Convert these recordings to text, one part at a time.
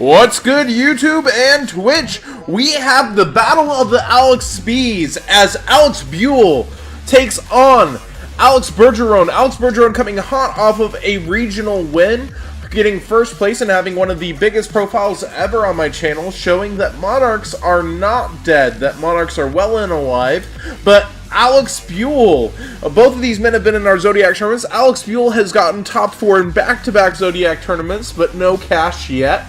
What's good, YouTube and Twitch? We have the Battle of the Alex Bees as Alex Buell takes on Alex Bergeron. Alex Bergeron coming hot off of a regional win, getting first place and having one of the biggest profiles ever on my channel, showing that Monarchs are not dead, that Monarchs are well and alive, but Alex Buell, both of these men have been in our Zodiac tournaments. Alex Buell has gotten top 4 in back-to-back Zodiac tournaments, but no cash yet.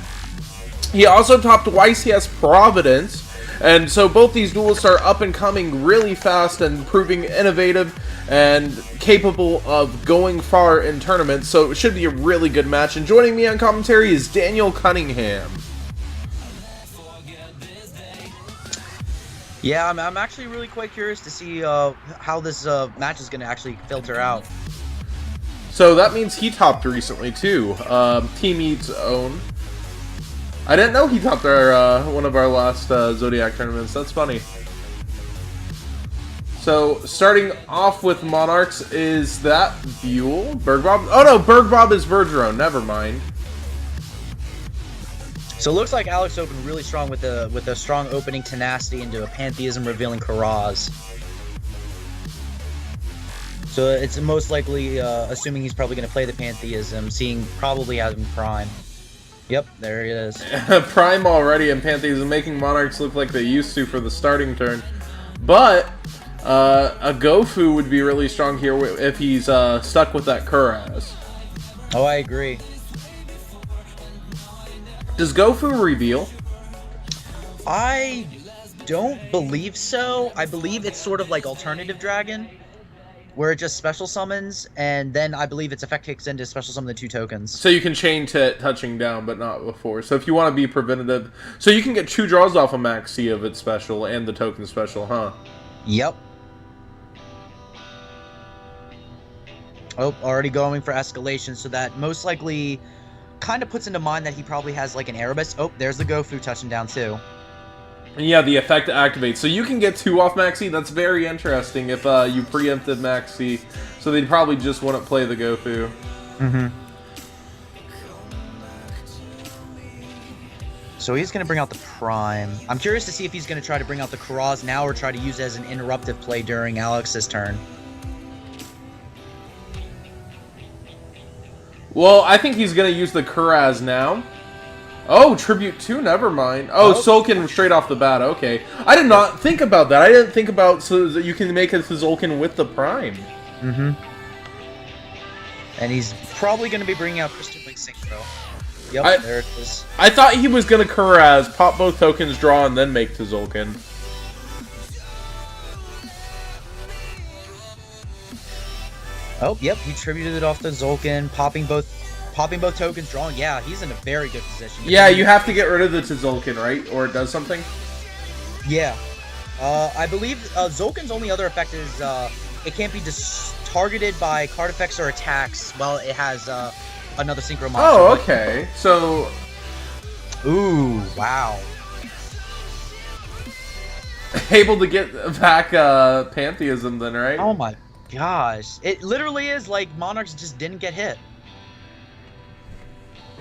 He also topped twice. He has Providence, and so both these duelists are up and coming really fast and proving innovative and capable of going far in tournaments, so it should be a really good match. And joining me on commentary is Daniel Cunningham. Yeah, I'm actually really quite curious to see how this match is going to actually filter out. So that means he topped recently too. Team Eat's own. I didn't know he topped our one of our last Zodiac tournaments. That's funny. So starting off with Monarchs, is that Buell? Bergbob? Oh no, Bergbob is Bergeron. Never mind. So it looks like Alex opened really strong with a strong opening tenacity into a Pantheism revealing Karaz. So it's most likely assuming he's probably going to play the Pantheism, seeing probably has him Prime. Yep, there he is. Prime already in Pantheism, making Monarchs look like they used to for the starting turn. But a Gofu would be really strong here if he's stuck with that Karaz. Oh, I agree. Does Gofu reveal? I don't believe so. I believe it's sort of like Alternative Dragon, where it just special summons, and then I believe its effect kicks in to special summon the 2 tokens. So you can chain to touching down, but not before. So if you want to be preventative, so you can get 2 draws off a Maxi of its special and the token special, huh? Yep. Oh, already going for escalation, so that most likely kind of puts into mind that he probably has like an Erebus. Oh, there's the Gofu touching down too. And yeah, the effect activates. So you can get 2 off Maxi. That's very interesting if you preempted Maxi. So they'd probably just wouldn't play the Gofu. Mm-hmm. So he's going to bring out the Prime. I'm curious to see if he's going to try to bring out the Karaz now or try to use it as an interruptive play during Alex's turn. Well, I think he's going to use the Karaz now. Oh, Tribute 2, never mind. Oh, Tzolk'in straight off the bat, okay. I did not think about that. I didn't think about so that you can make it to Tzolk'in with the Prime. Mm-hmm. And he's probably going to be bringing out Crystal Link Synchro. Yep, there it is. I thought he was going to Karaz, pop both tokens, draw, and then make to Tzolk'in. Oh, yep, he tributed it off the Tzolk'in, popping both tokens, drawing. Yeah, he's in a very good position. Yeah, you have to get rid of the Tzolk'in, right? Or it does something? Yeah. I believe Tzolk'in's only other effect is it can't be targeted by card effects or attacks while it has another synchro monster. Oh, okay. So... Ooh, wow. Able to get back Pantheism then, right? Oh my gosh. It literally is like Monarchs just didn't get hit.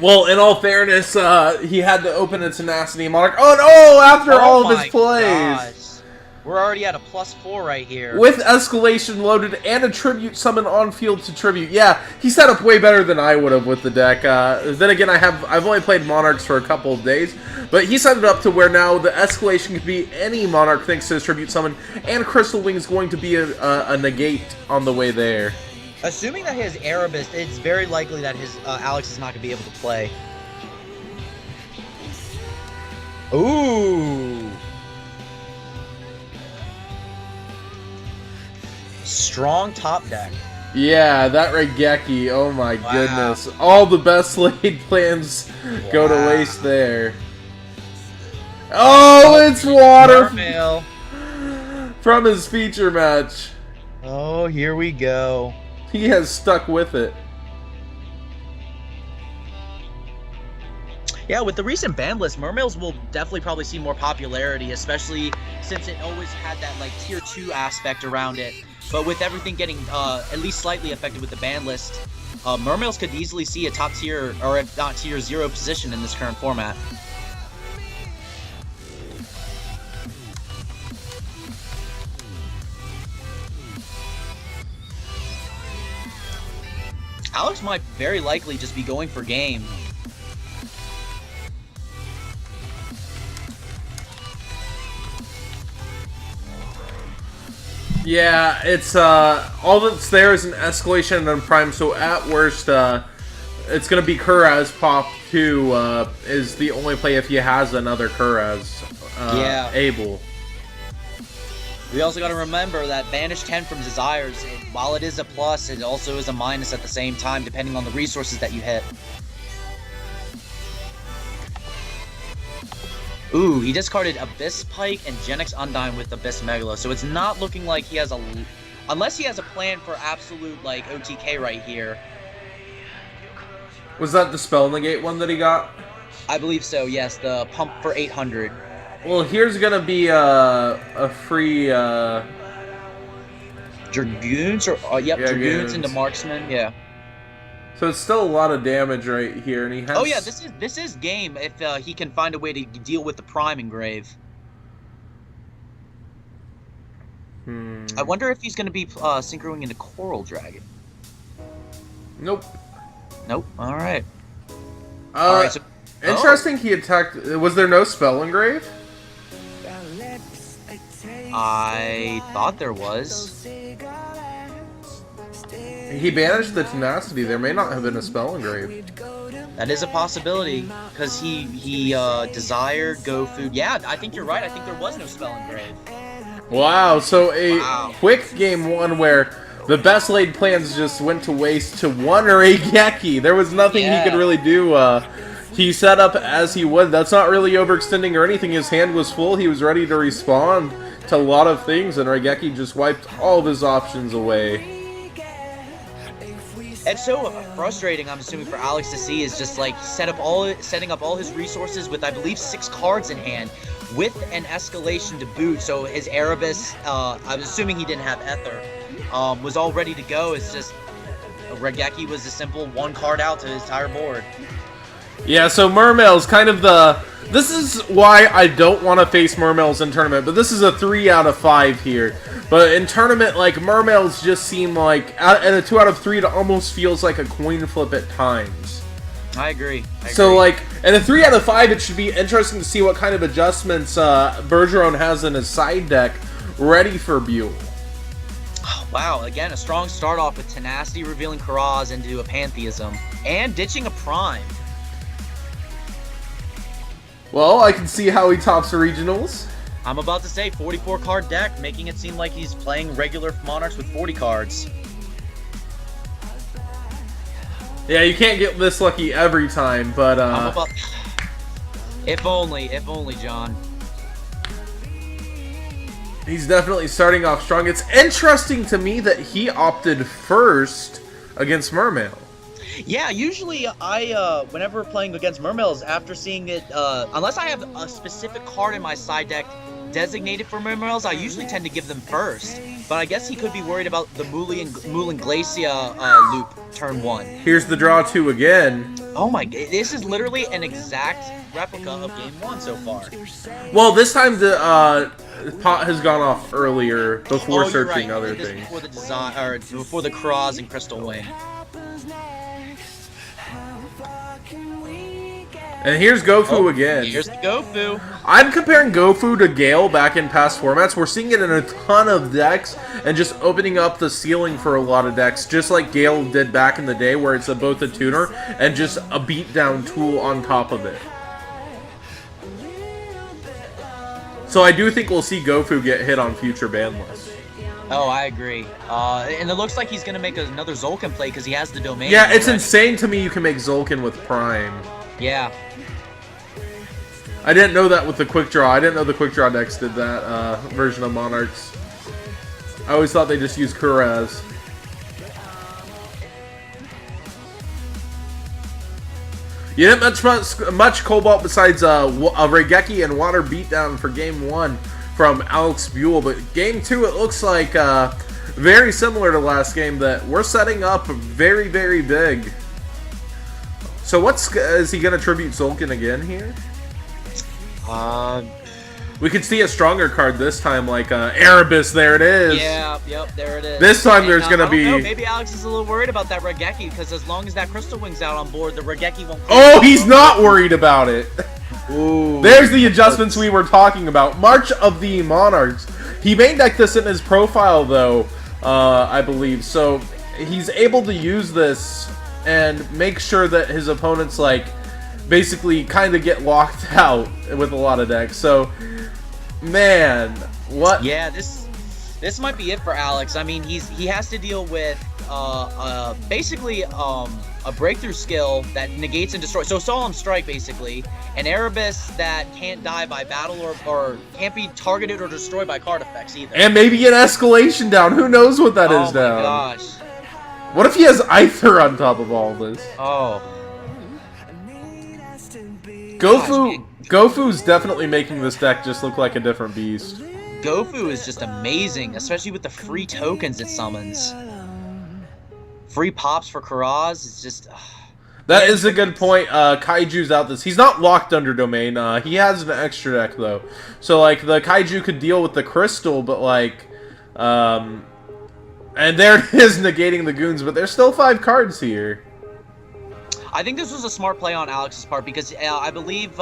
Well, in all fairness, he had to open a Tenacity Monarch. Oh no! After all of his plays! Gosh. We're already at a +4 right here. With Escalation loaded and a Tribute summon on field to Tribute. Yeah, he set up way better than I would have with the deck. Then again, I've only played Monarchs for a couple of days, but he set it up to where now the Escalation could be any Monarch thanks to his Tribute summon, and Crystal Wing is going to be a negate on the way there. Assuming that he has Erebus, it's very likely that his Alex is not going to be able to play. Ooh. Strong top deck. Yeah, that Raigeki, oh my goodness. All the best laid plans go to waste there. Oh, it's water from his feature match. Oh, here we go. He has stuck with it. Yeah, with the recent ban list, Mermails will definitely probably see more popularity, especially since it always had that like tier 2 aspect around it. But with everything getting at least slightly affected with the ban list, Mermails could easily see a top tier, or if not tier 0 position in this current format. Alex might very likely just be going for game. Yeah, it's all that's there is an escalation and prime, so at worst it's gonna be Kuraz pop 2 is the only play if he has another Kuraz able. We also got to remember that Banish 10 from Desires, while it is a plus, it also is a minus at the same time, depending on the resources that you hit. Ooh, he discarded Abyss Pike and Genix Undyne with Abyss Megalo, so it's not looking like he has a... Unless he has a plan for absolute, like, OTK right here. Was that the Spell Negate one that he got? I believe so, yes, the pump for 800. Well, here's gonna be a free Dragoons, or yep, yeah, Dragoons into Marksman, yeah. So it's still a lot of damage right here, and he has... Oh yeah, this is game if he can find a way to deal with the Prime Engrave. I wonder if he's gonna be synchroing into Coral Dragon. Nope. Nope. All right. All right. So, interesting. He attacked. Was there no Spell Engrave? I thought there was. He banished the Tenacity. There may not have been a Spell Engrave. That is a possibility, because he desired Go Food. Yeah, I think you're right. I think there was no Spell Engrave. Wow, so a quick game one where the best laid plans just went to waste to one Regeki. There was nothing he could really do. He set up as he would. That's not really overextending or anything. His hand was full. He was ready to respond to a lot of things, and Regeki just wiped all of his options away. It's so frustrating, I'm assuming, for Alex to see, is just like setting up all his resources with, I believe, 6 cards in hand, with an escalation to boot. So his Erebus, I'm assuming he didn't have Ether, was all ready to go. It's just Regeki was a simple 1 card out to his entire board. Yeah, so Mermail's kind of the... This is why I don't want to face Mermail's in tournament, but this is a 3 out of 5 here. But in tournament, like, Mermail's just seem like, at a 2 out of 3, it almost feels like a coin flip at times. I agree. So, like, in a 3 out of 5, it should be interesting to see what kind of adjustments Bergeron has in his side deck ready for Buell. Oh, wow, again, a strong start off with Tenacity revealing Kuraz into a Pantheism, and ditching a Prime. Well, I can see how he tops regionals. I'm about to say 44 card deck, making it seem like he's playing regular Monarchs with 40 cards. Yeah, you can't get this lucky every time, but if only, John. He's definitely starting off strong. It's interesting to me that he opted first against Mermail. Yeah, usually whenever playing against Mermails, after seeing it, unless I have a specific card in my side deck designated for Mermails, I usually tend to give them first. But I guess he could be worried about the Moulin Glacia loop turn 1. Here's the draw 2 again. Oh my, this is literally an exact replica of game 1 so far. Well, this time the pot has gone off earlier before searching other things. Before the design, or before the Kuraz and Crystal Wing. And here's Gofu again. Here's the Gofu. I'm comparing Gofu to Gale back in past formats. We're seeing it in a ton of decks and just opening up the ceiling for a lot of decks, just like Gale did back in the day, where it's both a tuner and just a beatdown tool on top of it. So I do think we'll see Gofu get hit on future ban lists. Oh, I agree. And it looks like he's going to make another Zolkin play because he has the domain. Yeah, it's insane to me you can make Zolkin with Prime. Yeah. I didn't know that with the quick draw. I didn't know the quick draw decks did that version of Monarchs. I always thought they just used Kuraz. You didn't much Cobalt besides a Regeki and Water Beatdown for Game 1 from Alex Buell, but Game 2 it looks like very similar to last game, that we're setting up very, very big. So is he going to tribute Zulkin again here? We could see a stronger card this time, like Erebus. There it is. Yeah, yep, there it is. This time there's going to be... know, maybe Alex is a little worried about that Regeki, because as long as that Crystal Wing's out on board, the Regeki won't... Oh, he's not worried about it. Ooh. There's the adjustments we were talking about. March of the Monarchs. He main decked this in his profile, though, I believe. So he's able to use this and make sure that his opponents, like, basically kind of get locked out with a lot of decks. So... Man, what? Yeah, this might be it for Alex. I mean, he has to deal with basically a breakthrough skill that negates and destroys. So Solemn Strike, basically, an Erebus that can't die by battle or can't be targeted or destroyed by card effects either. And maybe an Escalation down. Who knows what that is down? Oh my gosh. What if he has Aether on top of all this? Oh. Gofu's definitely making this deck just look like a different beast. Gofu is just amazing, especially with the free tokens it summons. Free pops for Karaz is just... That is a good point. Kaiju's out this. He's not locked under domain. He has an extra deck, though. So, like, the Kaiju could deal with the Crystal, but, like... and there it is, negating the Goons, but there's still 5 cards here. I think this was a smart play on Alex's part, because I believe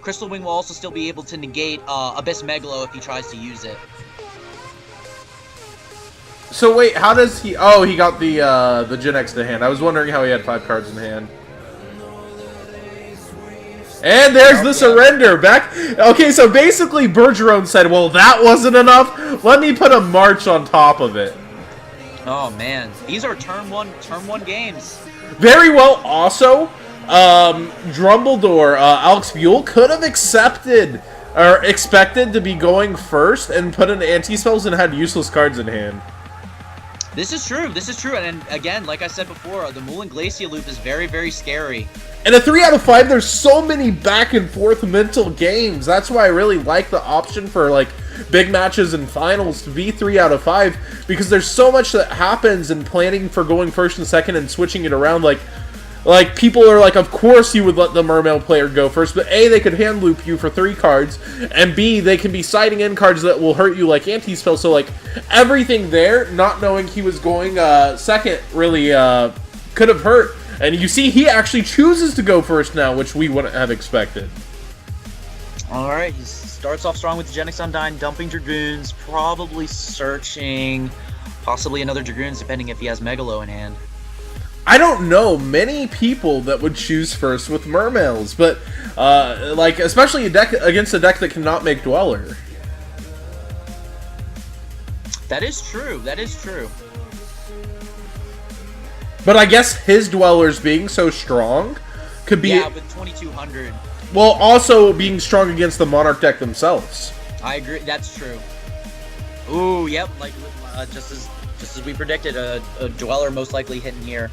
Crystal Wing will also still be able to negate Abyss Megalo if he tries to use it. So wait, how does he... Oh, he got the Gen X to hand. I was wondering how he had 5 cards in hand. And there's the surrender back. Okay, so basically Bergeron said, well, that wasn't enough. Let me put a March on top of it. Oh man, these are turn one games. Very well. Also, Drumbledore, Alex Buell could have accepted or expected to be going first and put in anti-spells and had useless cards in hand. This is true. This is true. And again, like I said before, the Moulin Glacier loop is very, very scary. And a 3 out of 5, there's so many back and forth mental games. That's why I really like the option for, like, big matches and finals to be 3 out of 5, because there's so much that happens in planning for going first and second and switching it around. Like people are like, of course you would let the Mermail player go first, but A, they could hand loop you for 3 cards, and B, they can be siding in cards that will hurt you like anti-spell. So, like, everything there, not knowing he was going second really could have hurt. And you see, he actually chooses to go first now, which we wouldn't have expected. Alright, he starts off strong with the Genix Undyne, dumping Dragoons, probably searching possibly another Dragoons, depending if he has Megalo in hand. I don't know many people that would choose first with Mermails, but, like, especially against a deck that cannot make Dweller. That is true, that is true. But I guess his Dwellers being so strong could be... Yeah, with 2200. Well, also being strong against the Monarch deck themselves. I agree, that's true. Ooh, yep, like, just as we predicted, a Dweller most likely hitting here.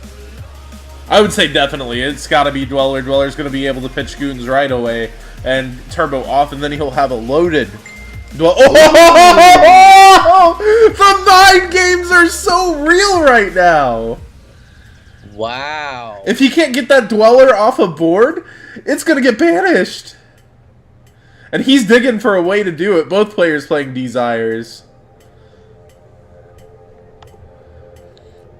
I would say definitely. It's got to be Dweller. Dweller's going to be able to pitch Goons right away and turbo off, and then he'll have a loaded Dweller. Oh! The mind games are so real right now! Wow. If he can't get that Dweller off a board, it's going to get banished. And he's digging for a way to do it. Both players playing Desires.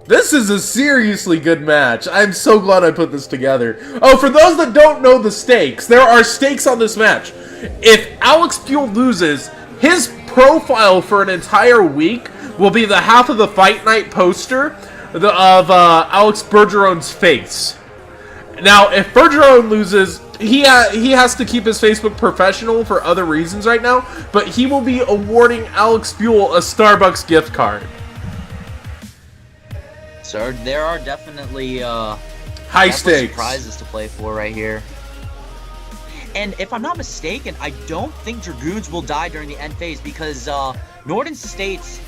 This is a seriously good match. I'm so glad I put this together. Oh, for those that don't know the stakes, there are stakes on this match. If Alex Buell loses, his profile for an entire week will be the half of the Fight Night poster of Alex Bergeron's face. Now, if Bergeron loses, he has to keep his Facebook professional for other reasons right now, but he will be awarding Alex Buell a Starbucks gift card. So there are definitely high stakes prizes to play for right here. And if I'm not mistaken, I don't think Dragoons will die during the end phase, because Norden states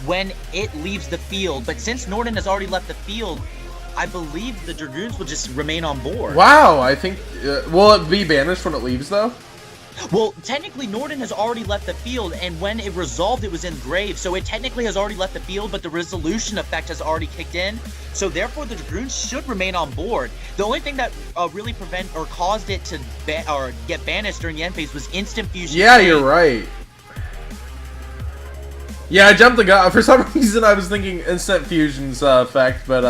when it leaves the field. But since Norden has already left the field, I believe the Dragoons will just remain on board. Wow, I think... will it be banished when it leaves, though? Well, technically, Norden has already left the field, and when it resolved, it was in grave. So it technically has already left the field, but the resolution effect has already kicked in. So therefore, the Dragoons should remain on board. The only thing that really caused it to get banished during the end phase was instant fusion. Yeah, you're right. Yeah, I jumped the gun. For some reason, I was thinking instant fusion's effect, but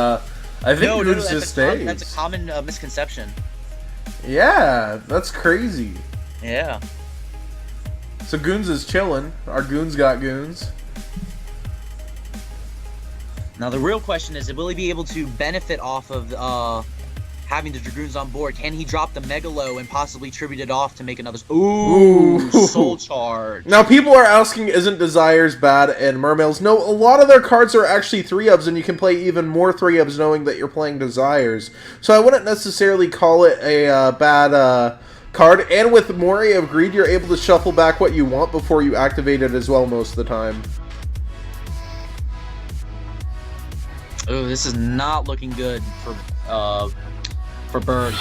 I think Goons just stays. That's a common misconception. Yeah, that's crazy. Yeah. So Goons is chilling. Our Goons got Goons. Now the real question is, will he be able to benefit off of having the Dragoons on board? Can he drop the Megalo and possibly tribute it off to make another... Ooh, Soul Charge. Now people are asking, isn't Desires bad and Mermails? No, a lot of their cards are actually 3-ofs, and you can play even more 3-ofs knowing that you're playing Desires. So I wouldn't necessarily call it a bad... card, and with Mori of Greed, you're able to shuffle back what you want before you activate it as well most of the time. Oh, this is not looking good for Berg.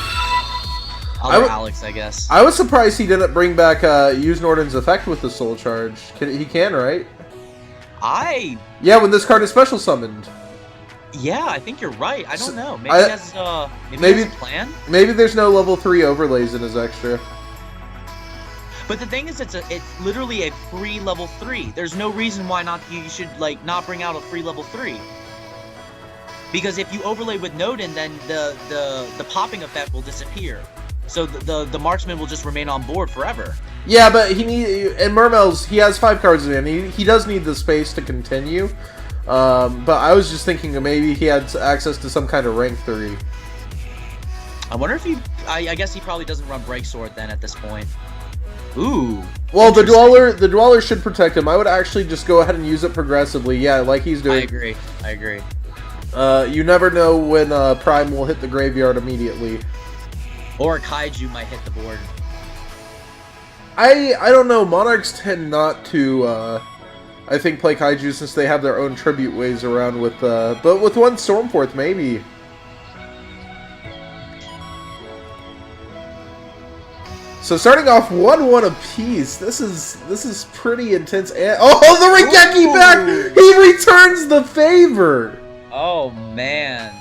Alex, I guess. I was surprised he didn't bring back use Norden's effect with the Soul Charge. He can, right? Yeah, when this card is special summoned. Yeah, I think you're right. I don't know. Maybe he has a plan? Maybe there's no level 3 overlays in his extra. But the thing is, it's literally a free level 3. There's no reason why you should not bring out a free level 3. Because if you overlay with Nodin, then the popping effect will disappear. So the marksman will just remain on board forever. Yeah, but in Mermails, he has 5 cards in. He does need the space to continue. But I was just thinking maybe he had access to some kind of rank 3. I wonder if I guess he probably doesn't run Break Sword then at this point. Ooh. Well, the Dweller should protect him. I would actually just go ahead and use it progressively. Yeah, like he's doing. I agree. You never know when Prime will hit the graveyard immediately. Or Kaiju might hit the board. I don't know. Monarchs tend not to... I think play Kaiju since they have their own tribute ways around with, but with one Stormforth, maybe. So starting off 1-1 apiece, this is pretty intense. Oh, the Regeki back! He returns the favor! Oh, man.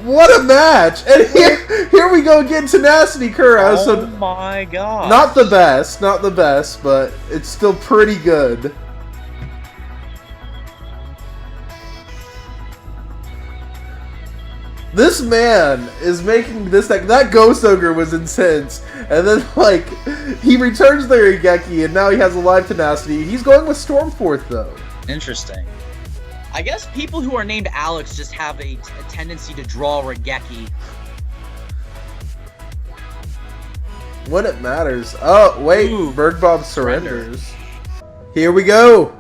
What a match! And here we go again, Tenacity Kura. Oh so my god. Not the best, but it's still pretty good. This man is making this deck. That Ghost Ogre was intense. And then, like, he returns the Regeki, and now he has a live Tenacity. He's going with Stormforth, though. Interesting. I guess people who are named Alex just have a tendency to draw Regeki. When it matters. Oh, wait. Ooh, Bergbob surrenders. Here we go.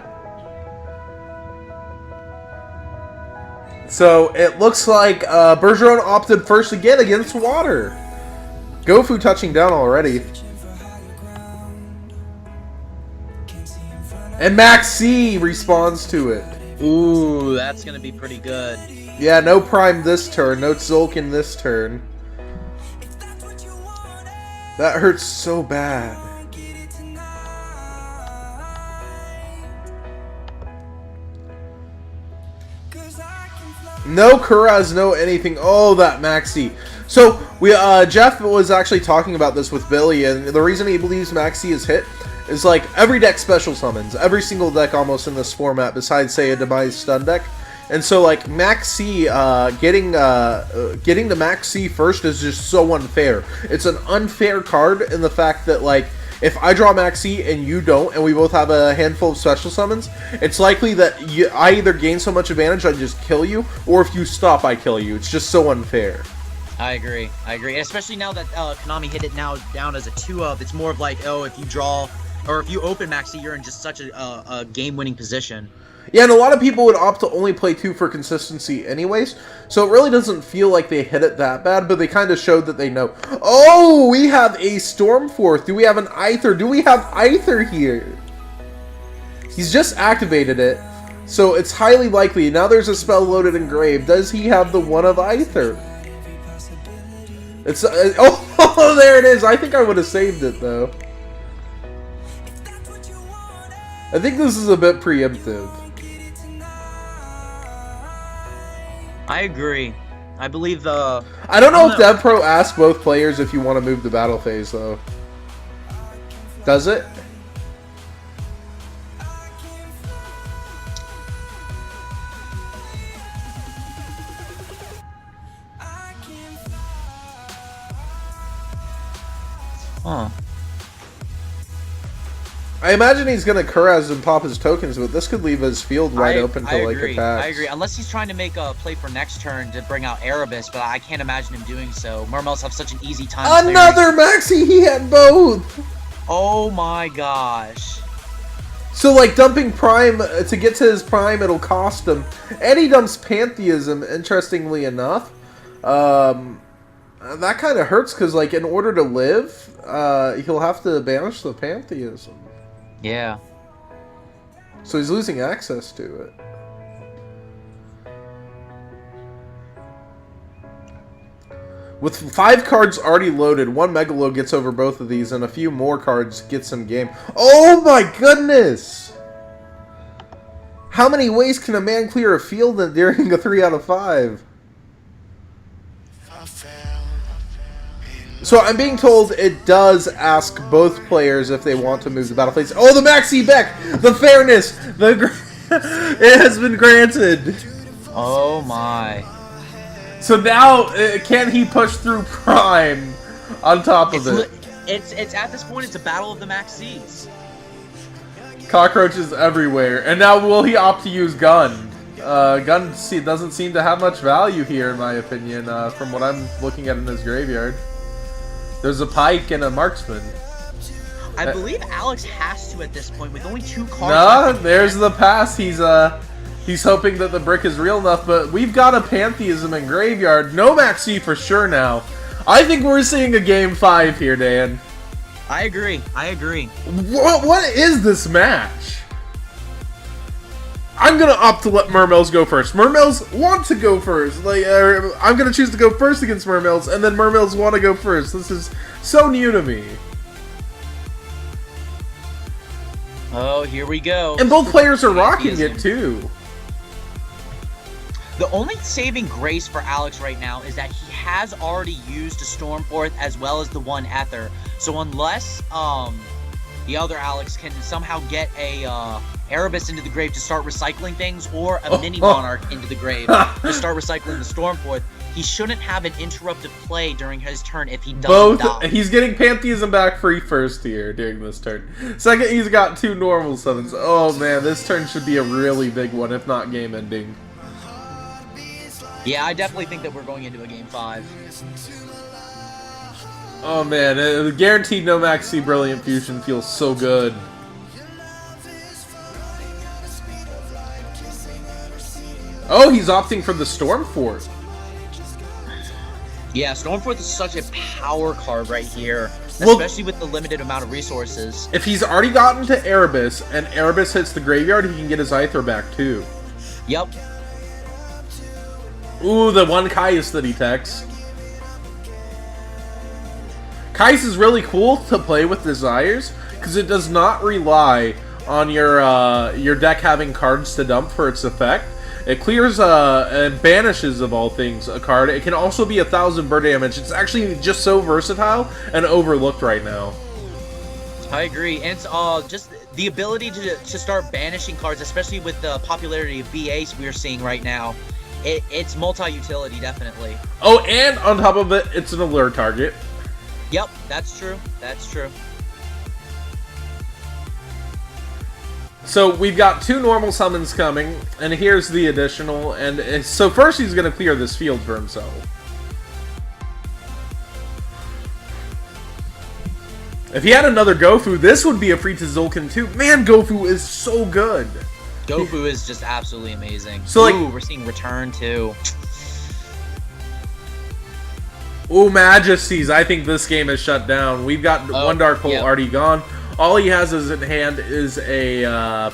So, it looks like Bergeron opted first again against Water. Gofu touching down already. And Max C responds to it. Ooh, that's gonna be pretty good. Yeah, no Prime this turn, no Tzolk'in this turn. That hurts so bad. No Kuraz, no anything. Oh, that Maxi. So, Jeff was actually talking about this with Billy, and the reason he believes Maxi is hit is like every deck special summons. Every single deck almost in this format, besides, say, a Demise Stun deck. And so, like, Maxi, getting the Maxi first is just so unfair. It's an unfair card in the fact that, like, if I draw Maxi and you don't, and we both have a handful of special summons, it's likely that I either gain so much advantage I just kill you, or if you stop, I kill you. It's just so unfair. I agree. Especially now that Konami hit it now down as a 2-of, it's more of like, oh, if you draw, or if you open Maxi, you're in just such a game-winning position. Yeah, and a lot of people would opt to only play 2 for consistency anyways, so it really doesn't feel like they hit it that bad, but they kind of showed that they know. Oh, we have a Stormforth. Do we have an Aether? Do we have Aether here? He's just activated it. So it's highly likely. Now there's a spell loaded in Grave. Does he have the one of Aether? It's oh, there it is. I think I would have saved it though. I think this is a bit preemptive. I agree. I believe the... I don't know if DevPro asks both players if you want to move the battle phase, though. Does it? Huh. I imagine he's going to Kuraz and pop his tokens, but this could leave his field wide open to like attacks. I agree. Unless he's trying to make a play for next turn to bring out Erebus, but I can't imagine him doing so. Mermails have such an easy time. Another Maxi! He had both! Oh my gosh. So, like, dumping Prime, to get to his Prime, it'll cost him. And he dumps Pantheism, interestingly enough. That kind of hurts, because, like, in order to live, he'll have to banish the Pantheism. Yeah. So he's losing access to it. With 5 cards already loaded, 1 Megalo gets over both of these, and a few more cards gets him game. Oh my goodness! How many ways can a man clear a field during a 3 out of 5? So I'm being told it does ask both players if they want to move the battle phase. Oh, the Maxi Beck! The fairness! It has been granted! Oh my. So now, can he push through Prime on top of it? It's at this point, it's a battle of the Maxis. Cockroaches everywhere. And now will he opt to use Gun? Gun doesn't seem to have much value here, in my opinion, from what I'm looking at in his graveyard. There's a Pike and a Marksman. I believe Alex has to at this point with only 2 cards. Nah, there's the pass. He's hoping that the brick is real enough, but we've got a Pantheism in graveyard. No Maxi for sure now. I think we're seeing a game 5 here, Dan. I agree. I agree. What is this match? I'm gonna opt to let Mermails go first. Mermails want to go first. Like, I'm gonna choose to go first against Mermails, and then Mermails want to go first. This is so new to me. Oh, here we go. And both players are rocking it too. The only saving grace for Alex right now is that he has already used a Stormforth as well as the 1 Ether. So unless the other Alex can somehow get a Erebus into the grave to start recycling things, or a mini Monarch into the grave to start recycling the Stormforth, he shouldn't have an interrupted play during his turn if he doesn't die. He's getting Pantheism back free first here during this turn. Second, he's got 2 normal summons. Oh man, this turn should be a really big one, if not game ending. Yeah, I definitely think that we're going into a game 5. Oh man, guaranteed no Maxi Brilliant Fusion feels so good. Oh, he's opting for the Stormforth. Yeah, Stormforth is such a power card right here, especially with the limited amount of resources. If he's already gotten to Erebus, and Erebus hits the graveyard, he can get his Aether back too. Yep. Ooh, the 1 Caius that he techs. Caius is really cool to play with Desires, because it does not rely on your deck having cards to dump for its effect. It clears and banishes, of all things, a card. It can also be 1,000 bird damage. It's actually just so versatile and overlooked right now. I agree, and it's just the ability to start banishing cards, especially with the popularity of BAs we're seeing right now. It's multi-utility, definitely. Oh, and on top of it, it's an allure target. Yep, that's true. That's true. So we've got 2 normal summons coming, and here's the additional. And so first he's going to clear this field for himself. If he had another Gofu, this would be a free to Zulkin too. Man, Gofu is so good. Gofu is just absolutely amazing. So Ooh, we're seeing Return too. Ooh, Majesties. I think this game is shut down. We've got 1 Dark Hole already gone. All he has in hand is a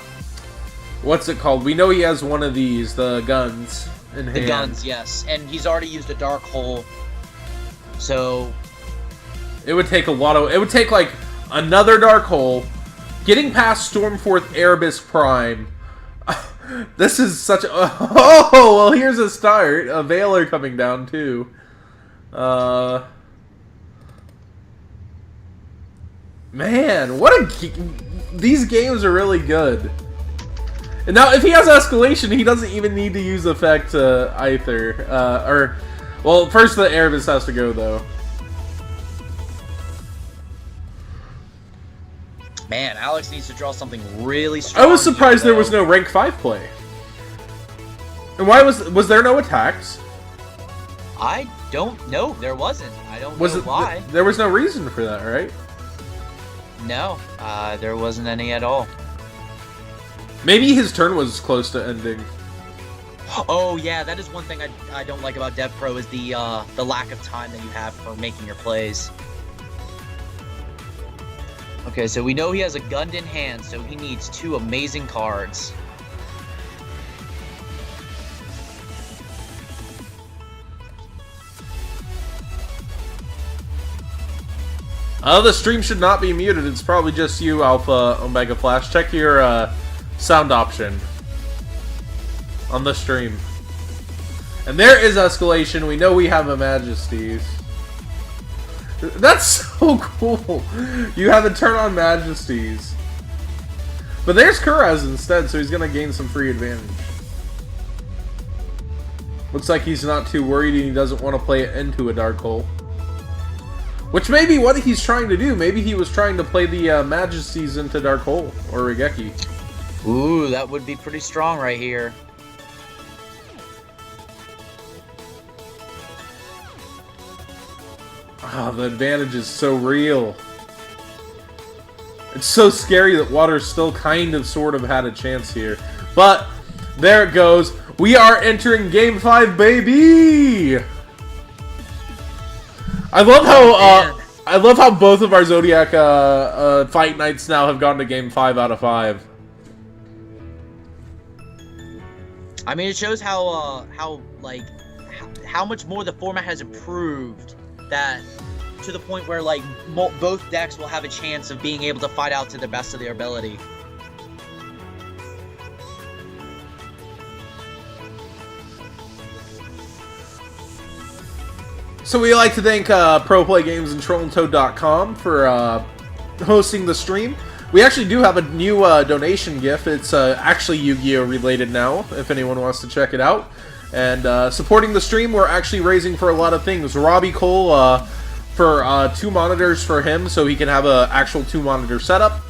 what's it called? We know he has one of these, the guns in hand. The guns, yes. And he's already used a dark hole. So it would take a lot of... It would take, like, another dark hole, getting past Stormforth Erebus Prime. This is such a... Oh, well, here's a start. A Veiler coming down, too. Man, what a... These games are really good. And now, if he has Escalation, he doesn't even need to use Effect either. Well, first the Erebus has to go, though. man, Alex needs to draw something really strong. I was surprised there was no rank 5 play. And why was there no attacks? I don't know. There wasn't. I don't know why. There was no reason for that, right? No, there wasn't any at all. Maybe his turn was close to ending. Oh yeah, that is one thing I don't like about Dev Pro is the lack of time that you have for making your plays. Okay, so we know he has a gun in hand, so he needs 2 amazing cards. The stream should not be muted. It's probably just you, Alpha Omega Flash. Check your sound option on the stream. And there is Escalation. We know we have a Majesties. That's so cool. You have a turn on Majesties. But there's Kuraz instead, so he's going to gain some free advantage. Looks like he's not too worried and he doesn't want to play it into a Dark Hole. Which may be what he's trying to do. Maybe he was trying to play the Majesties into Dark Hole or Regeki. Ooh, that would be pretty strong right here. Ah, the advantage is so real. It's so scary that Water still kind of sort of had a chance here. But there it goes. We are entering Game 5, baby! I love how both of our Zodiac fight nights now have gone to Game 5 out of 5. I mean, it shows how much more the format has improved. That to the point where like both decks will have a chance of being able to fight out to the best of their ability. So we like to thank Pro Play Games and TrollandToad.com for hosting the stream. We actually do have a new donation gift. It's actually Yu-Gi-Oh! Related now, if anyone wants to check it out. And supporting the stream, we're actually raising for a lot of things. Robbie Cole for 2 monitors for him, so he can have an actual 2-monitor setup.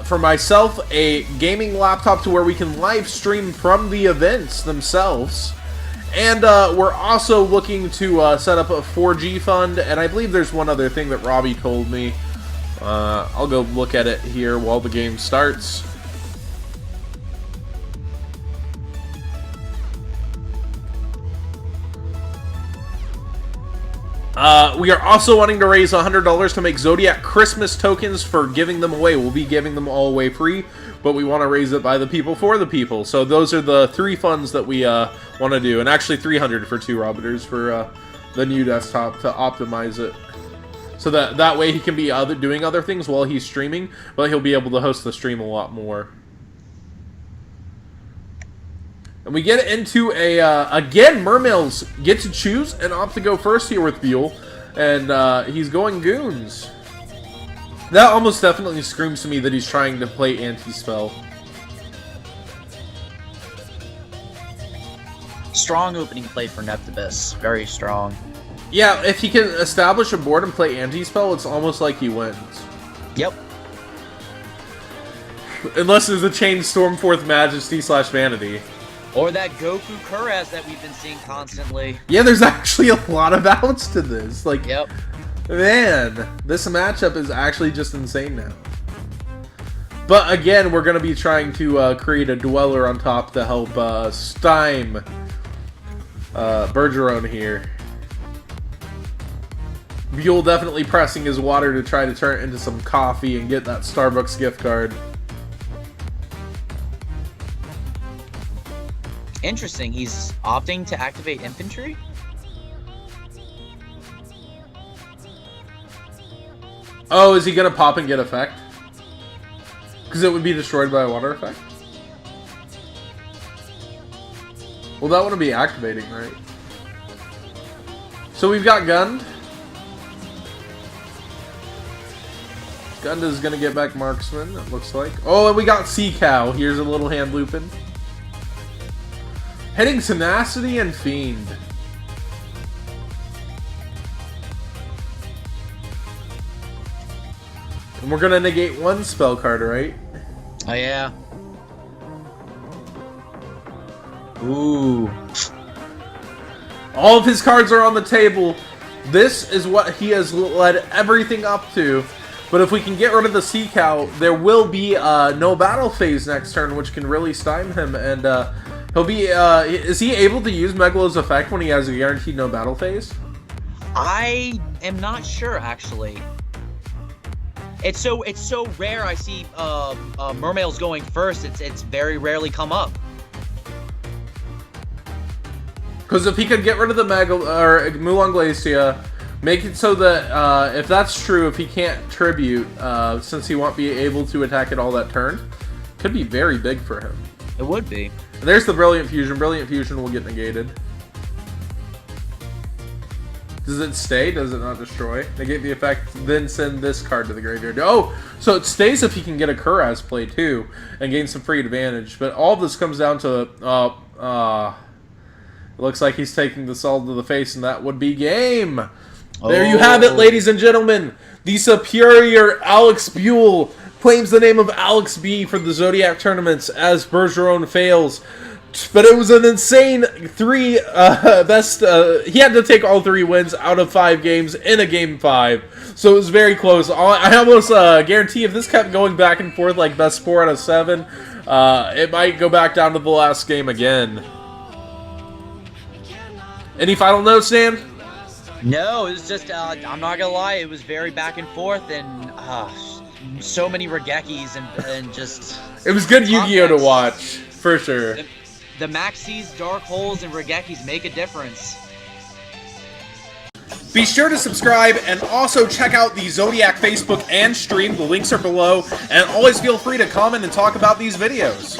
For myself, a gaming laptop to where we can live stream from the events themselves. And we're also looking to set up a 4G fund, and I believe there's one other thing that Robbie told me. I'll go look at it here while the game starts. We are also wanting to raise $100 to make Zodiac Christmas tokens for giving them away. We'll be giving them all away free, but we want to raise it by the people for the people. So those are the 3 funds that we want to do, and actually 300 for 2 Roboters for the new desktop to optimize it. So that way he can be doing other things while he's streaming, but he'll be able to host the stream a lot more. And we get into again, Mermails get to choose and opt to go first here with Buell. And he's going Goons. That almost definitely screams to me that he's trying to play Anti-Spell. Strong opening play for Neptibus. Very strong. Yeah, if he can establish a board and play Anti-Spell, it's almost like he wins. Yep. Unless there's a chain Stormforth Majesty / Vanity. Or that Goku Kuraz that we've been seeing constantly. Yeah, there's actually a lot of outs to this. Like, yep. Man, this matchup is actually just insane now. But again, we're going to be trying to create a Dweller on top to help stymie Bergeron here. Buell definitely pressing his Water to try to turn it into some coffee and get that Starbucks gift card. Interesting. He's opting to activate infantry? Oh, is he gonna pop and get effect? Because it would be destroyed by a water effect? Well, that wouldn't be activating, right? So we've got Gund. Gund is gonna get back Marksman, it looks like. Oh, and we got Sea Cow. Here's a little hand looping. Hitting Tenacity and Fiend. And we're gonna negate one spell card, right? Oh, yeah. Ooh. All of his cards are on the table. This is what he has led everything up to. But if we can get rid of the Sea Cow, there will be no battle phase next turn, which can really stymie him. And he'll be... is he able to use Megalo's effect when he has a guaranteed no battle phase? I am not sure, actually. It's so rare. I see Mermails going first. It's very rarely come up. Because if he could get rid of the Mulan Glacia, make it so that if that's true, if he can't tribute, since he won't be able to attack it all that turn, could be very big for him. It would be. And there's the Brilliant Fusion. Brilliant Fusion will get negated. Does it stay? Does it not destroy? Negate the effect, then send this card to the graveyard. Oh, so it stays if he can get a Kuraz play too, and gain some free advantage. But all of this comes down to, it looks like he's taking the Salt to the face, and that would be game. There you have it, ladies and gentlemen. The superior Alex Buell claims the name of Alex B for the Zodiac tournaments as Bergeron fails. But it was an insane he had to take all 3 wins out of 5 games in a game 5. So it was very close. I almost guarantee if this kept going back and forth like best 4 out of 7, it might go back down to the last game again. Any final notes, Dan? No, it was just, I'm not gonna lie, it was very back and forth, and so many Regekis and just... It was good Yu-Gi-Oh! To watch, for sure. The Maxis, Dark Holes, and Regekis make a difference. Be sure to subscribe and also check out the Zodiac Facebook and stream. The links are below. And always feel free to comment and talk about these videos.